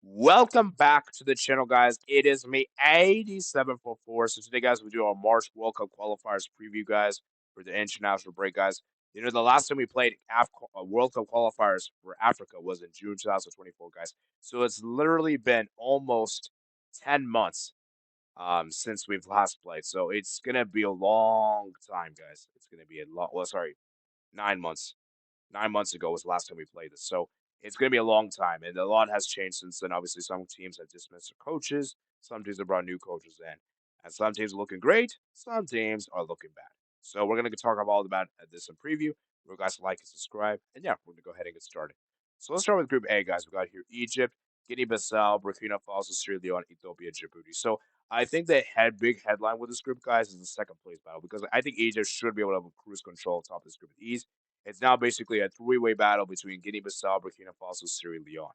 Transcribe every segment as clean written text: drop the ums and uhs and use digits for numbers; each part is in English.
Welcome back to the channel, guys. It is me, 8744. So today, guys, we do our March World Cup qualifiers preview, guys, for the international break, guys. The last time we played World Cup qualifiers for Africa was in June 2024, guys. So it's literally been almost 10 months since we've last played. So it's gonna be a long time, guys. It's gonna be a long. Well, sorry, 9 months. 9 months ago was the last time we played this. So it's going to be a long time. And a lot has changed since then. Obviously, some teams have dismissed their coaches. Some teams have brought new coaches in. And some teams are looking great. Some teams are looking bad. So we're going to talk about all about this in preview. You guys like and subscribe. And yeah, we're going to go ahead and get started. So let's start with Group A, guys. We got here Egypt, Guinea-Bissau, Burkina Faso, Sierra Leone, Ethiopia, Djibouti. So I think the big headline with this group, guys, is the second place battle because I think Egypt should be able to have cruise control atop this group with ease. It's now basically a three-way battle between Guinea-Bissau, Burkina Faso, Sierra Leone.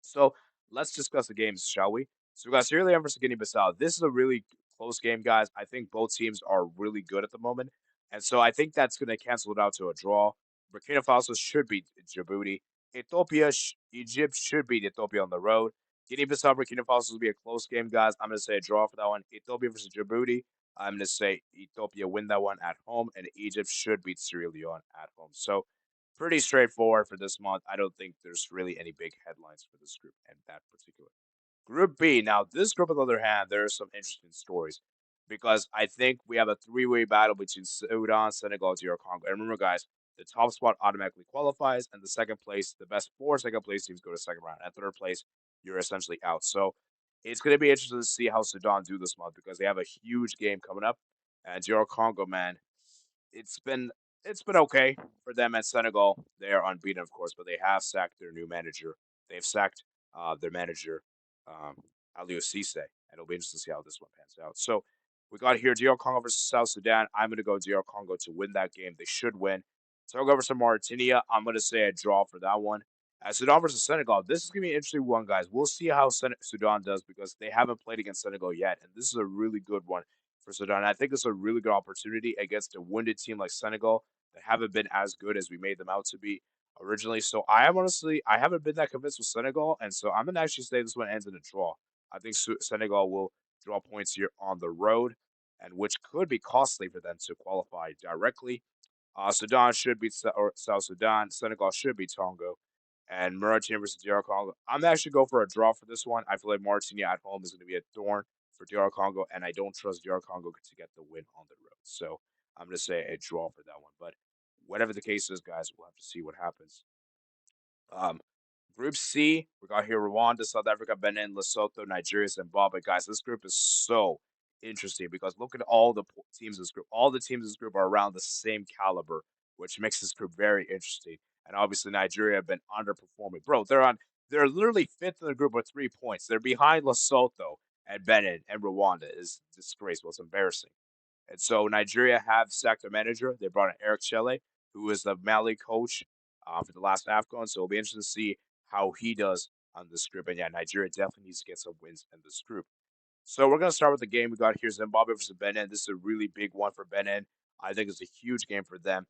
So let's discuss the games, shall we? So we got Sierra Leone versus Guinea-Bissau. This is a really close game, guys. I think both teams are really good at the moment, and so I think that's going to cancel it out to a draw. Burkina Faso should beat Djibouti. Egypt should beat Ethiopia on the road. Guinea-Bissau, Burkina Faso will be a close game, guys. I'm going to say a draw for that one. Ethiopia versus Djibouti. I'm going to say Ethiopia win that one at home, and Egypt should beat Sierra Leone at home. So pretty straightforward for this month. I don't think there's really any big headlines for this group and that particular. Group B. Now, this group, on the other hand, there are some interesting stories because I think we have a three-way battle between Sudan, Senegal, DR Congo. And remember, guys, the top spot automatically qualifies, and the second place, the best four second place teams go to second round. At third place, you're essentially out. So it's going to be interesting to see how Sudan do this month because they have a huge game coming up. And DR Congo, man, it's been it's been okay for them at Senegal. They are unbeaten, of course, but they have sacked their new manager. They've sacked their manager, Aliou Cisse, and it'll be interesting to see how this one pans out. So we got here DR Congo versus South Sudan. I'm going to go DR Congo to win that game. They should win. Togo versus Mauritania. I'm going to say a draw for that one. Sudan versus Senegal. This is going to be an interesting one, guys. We'll see how Sudan does because they haven't played against Senegal yet, and this is a really good one for Sudan. I think it's a really good opportunity against a wounded team like Senegal that haven't been as good as we made them out to be originally. So I haven't been that convinced with Senegal, and so I'm gonna actually say this one ends in a draw. I think Senegal will draw points here on the road, and which could be costly for them to qualify directly. Sudan should beat South Sudan. Senegal should beat Tonga. And Mauritania versus DR Congo. I'm actually go for a draw for this one. I feel like Mauritania at home is going to be a thorn for DR Congo, and I don't trust DR Congo to get the win on the road. So I'm going to say a draw for that one. But whatever the case is, guys, we'll have to see what happens. Um, Group C, we got here Rwanda, South Africa, Benin, Lesotho, Nigeria, Zimbabwe. Guys, this group is so interesting because look at all the teams in this group. All the teams in this group are around the same caliber, which makes this group very interesting. And obviously, Nigeria have been underperforming. Bro, they're literally fifth in the group with 3 points. They're behind Lesotho and Benin and Rwanda. Is disgraceful. It's embarrassing. And so Nigeria have sacked their manager. They brought in Eric Chelle, who is the Mali coach for the last AFCON. So it'll be interesting to see how he does on this group. And yeah, Nigeria definitely needs to get some wins in this group. So we're going to start with the game we got here Zimbabwe versus Benin. This is a really big one for Benin. I think it's a huge game for them.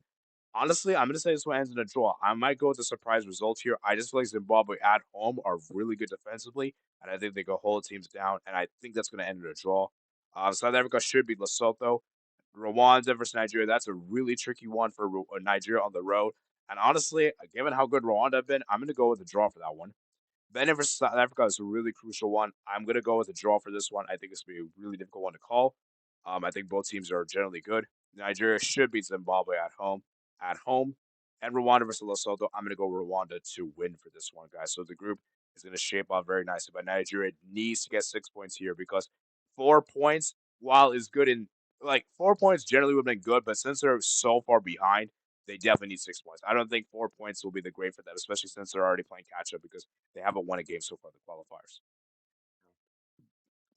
Honestly, I'm going to say this one ends in a draw. I might go with a surprise result here. I just feel like Zimbabwe at home are really good defensively, and I think they can hold teams down, and I think that's going to end in a draw. South Africa should beat Lesotho. Rwanda versus Nigeria, that's a really tricky one for Nigeria on the road. And honestly, given how good Rwanda have been, I'm going to go with a draw for that one. Benin versus South Africa is a really crucial one. I'm going to go with a draw for this one. I think it's going to be a really difficult one to call. I think both teams are generally good. Nigeria should beat Zimbabwe at home. At home, and Rwanda versus Lesotho. I'm going to go Rwanda to win for this one, guys. So the group is going to shape up very nicely. But Nigeria needs to get 6 points here because 4 points, while is good in like 4 points generally would have been good, but since they're so far behind, they definitely need 6 points. I don't think 4 points will be the great for them, especially since they're already playing catch up because they haven't won a game so far in the qualifiers.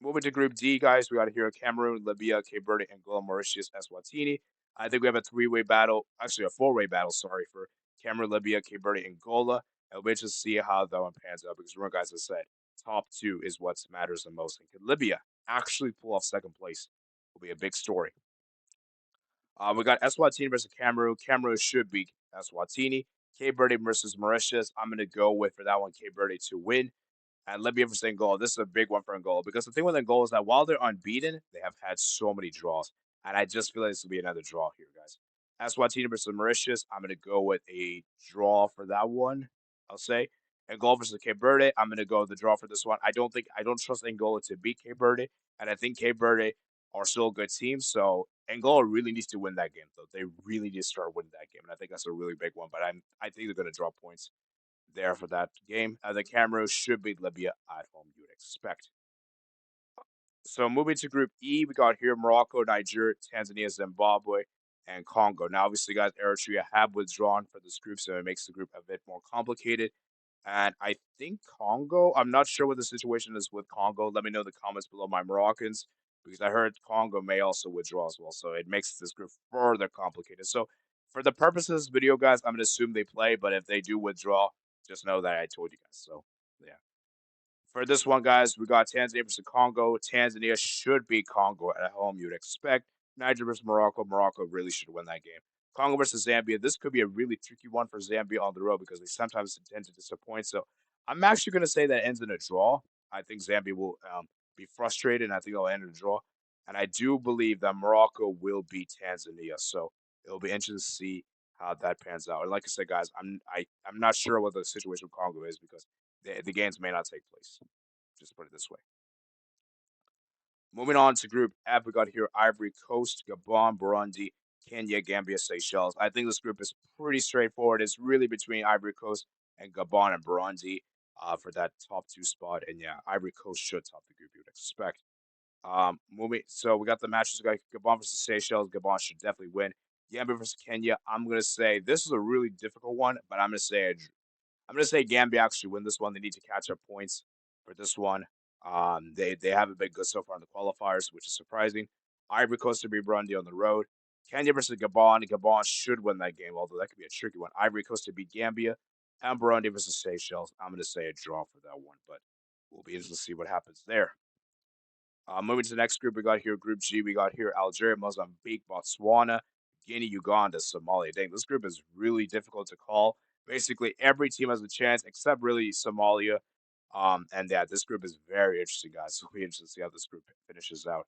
Moving to Group D, guys, we got here Cameroon, Libya, Cape Verde, Angola, Mauritius, Eswatini. I think we have a three-way battle, actually a four-way battle, sorry, for Cameroon, Libya, Cape Verde, Angola. And we'll just see how that one pans out because remember, guys, I said top two is what matters the most. And can Libya actually pull off second place? Will be a big story. We got Eswatini versus Cameroon. Cameroon should beat Eswatini. Cape Verde versus Mauritius. I'm going to go with for that one, Cape Verde to win. and Libya versus Angola. This is a big one for Angola because the thing with Angola is that while they're unbeaten, they have had so many draws, and I just feel like this will be another draw here, guys. Eswatini versus Mauritius, I'm going to go with a draw for that one. I'll say Angola versus Cape Verde, I'm going to go with the draw for this one. I don't trust Angola to beat Cape Verde, and I think Cape Verde are still a good team. So Angola really needs to win that game, though. They really need to start winning that game, and I think that's a really big one. But I think they're going to draw points there for that game. The Cameroon should beat Libya at home, you would expect. So moving to Group E, we got here Morocco, Nigeria, Tanzania, Zimbabwe, and Congo. Now, obviously, guys, Eritrea have withdrawn for this group, so it makes the group a bit more complicated. And I think Congo, I'm not sure what the situation is with Congo. Let me know in the comments below, my Moroccans, because I heard Congo may also withdraw as well. So it makes this group further complicated. So for the purpose of this video, guys, I'm going to assume they play, but if they do withdraw, just know that I told you guys. So, yeah. For this one, guys, we got Tanzania versus Congo. Tanzania should beat Congo at home, you'd expect. Niger versus Morocco. Morocco really should win that game. Congo versus Zambia. This could be a really tricky one for Zambia on the road because they sometimes tend to disappoint. So I'm actually going to say that ends in a draw. I think Zambia will be frustrated, and I think they'll end in a draw. And I do believe that Morocco will beat Tanzania. So it'll be interesting to see how that pans out. And like I said, guys, I'm not sure what the situation with Congo is because the games may not take place. Just put it this way. Moving on to Group F, we got here Ivory Coast, Gabon, Burundi, Kenya, Gambia, Seychelles. I think this group is pretty straightforward. It's really between Ivory Coast and Gabon and Burundi for that top two spot. And yeah, Ivory Coast should top the group, you would expect. So we got the matches. We got Gabon versus Seychelles. Gabon should definitely win. Gambia versus Kenya. I'm gonna say this is a really difficult one, but I'm going to say Gambia actually win this one. They need to catch up points for this one. They haven't been good so far in the qualifiers, which is surprising. Ivory Coast to beat Burundi on the road. Kenya versus Gabon. Gabon should win that game, although that could be a tricky one. Ivory Coast to beat Gambia. And Burundi versus Seychelles. I'm going to say a draw for that one, but we'll be interested to see what happens there. Moving to the next group, we got here Group G. We got here Algeria, Mozambique, Botswana, Guinea, Uganda, Somalia. Dang, this group is really difficult to call. Basically, every team has a chance except really Somalia. And yeah, this group is very interesting, guys. So we'll be interested to see how this group finishes out.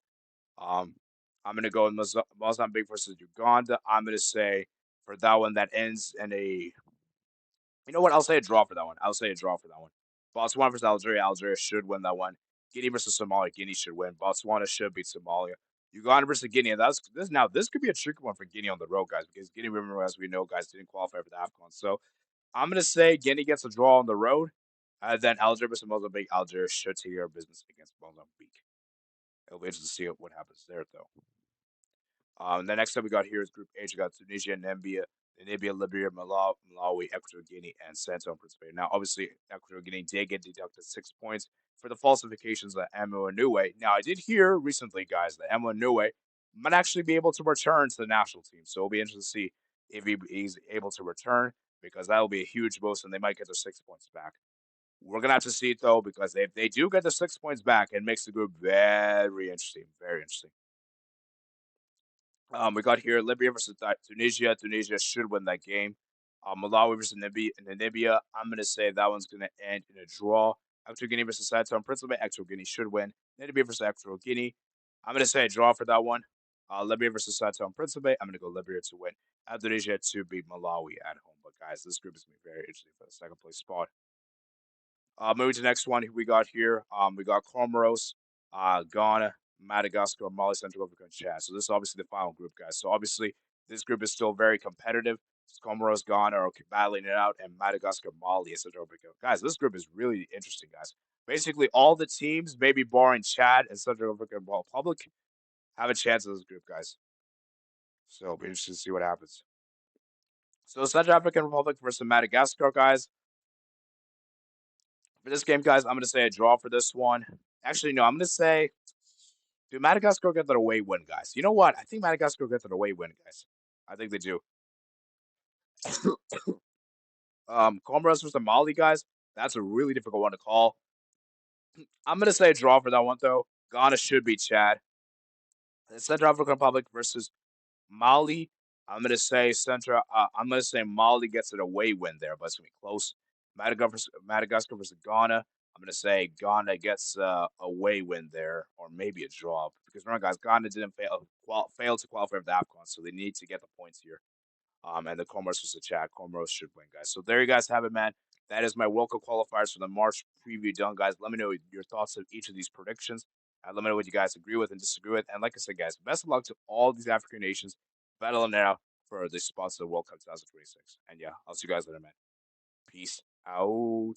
Um, I'm gonna go with Mozambique versus Uganda. I'm gonna say for that one that ends in a you know what? I'll say a draw for that one. I'll say a draw for that one. Botswana versus Algeria. Algeria should win that one. Guinea versus Somalia. Guinea should win. Botswana should beat Somalia. Uganda versus Guinea. That's this now. This could be a tricky one for Guinea on the road, guys, because Guinea, remember, as we know, guys, didn't qualify for the AFCON. So I'm gonna say Guinea gets a draw on the road. Then Algeria versus Mozambique. Algeria should take care of business against Mozambique. It'll be interesting to see what happens there, though. The next up we got here is Group H. We got Tunisia, Namibia, Libya, Malawi, Equatorial Guinea, and Santo and Principe. Now, obviously, Equatorial Guinea did get deducted 6 points for the falsifications of Emo Inouye. Now, I did hear recently, guys, that Emo Inouye might actually be able to return to the national team. So it'll be interesting to see if he's able to return because that will be a huge boost and they might get their 6 points back. We're going to have to see it, though, because if they do get the 6 points back, it makes the group very interesting. Very interesting. We got here Libya versus Tunisia. Tunisia should win that game. Malawi versus Namibia. I'm going to say that one's going to end in a draw. Equatorial Guinea versus Sao Tome and Principe. Equatorial Guinea should win. Namibia versus Equatorial Guinea. I'm going to say a draw for that one. Libya versus Sao Tome and Principe. I'm going to go Libya to win. Tunisia to beat Malawi at home. But guys, this group is going to be very interesting for the second place spot. Moving to the next one we got here. We got Comoros, Ghana, Madagascar, Mali, Central Africa, and Chad. So this is obviously the final group, guys. So obviously this group is still very competitive. Comoros, Ghana are battling it out, and Madagascar, Mali, and Central Africa. Guys, this group is really interesting, guys. Basically, all the teams, maybe barring Chad and Central African Republic, have a chance in this group, guys. So it'll be interesting to see what happens. So Central African Republic versus Madagascar, guys. For this game, guys, I'm going to say a draw for this one. Actually, no, I'm going to say, do Madagascar get the away win, guys? You know what? I think Madagascar get the away win, guys. I think they do. Comoros versus Mali, guys. That's a really difficult one to call. I'm going to say a draw for that one, though. Ghana should beat Chad. The Central African Republic versus Mali. I'm gonna say Mali gets an away win there, but it's gonna be close. Madagascar versus Ghana. I'm gonna say Ghana gets a away win there, or maybe a draw. Because remember, guys, Ghana didn't fail to qualify for the AFCON, so they need to get the points here. And the Comoros was a chat. Comoros should win, guys. So there you guys have it, man. That is my World Cup qualifiers for the March preview done, guys. Let me know your thoughts of each of these predictions. And let me know what you guys agree with and disagree with. And like I said, guys, best of luck to all these African nations battling it out for the spots of the World Cup 2026. And yeah, I'll see you guys later, man. Peace out.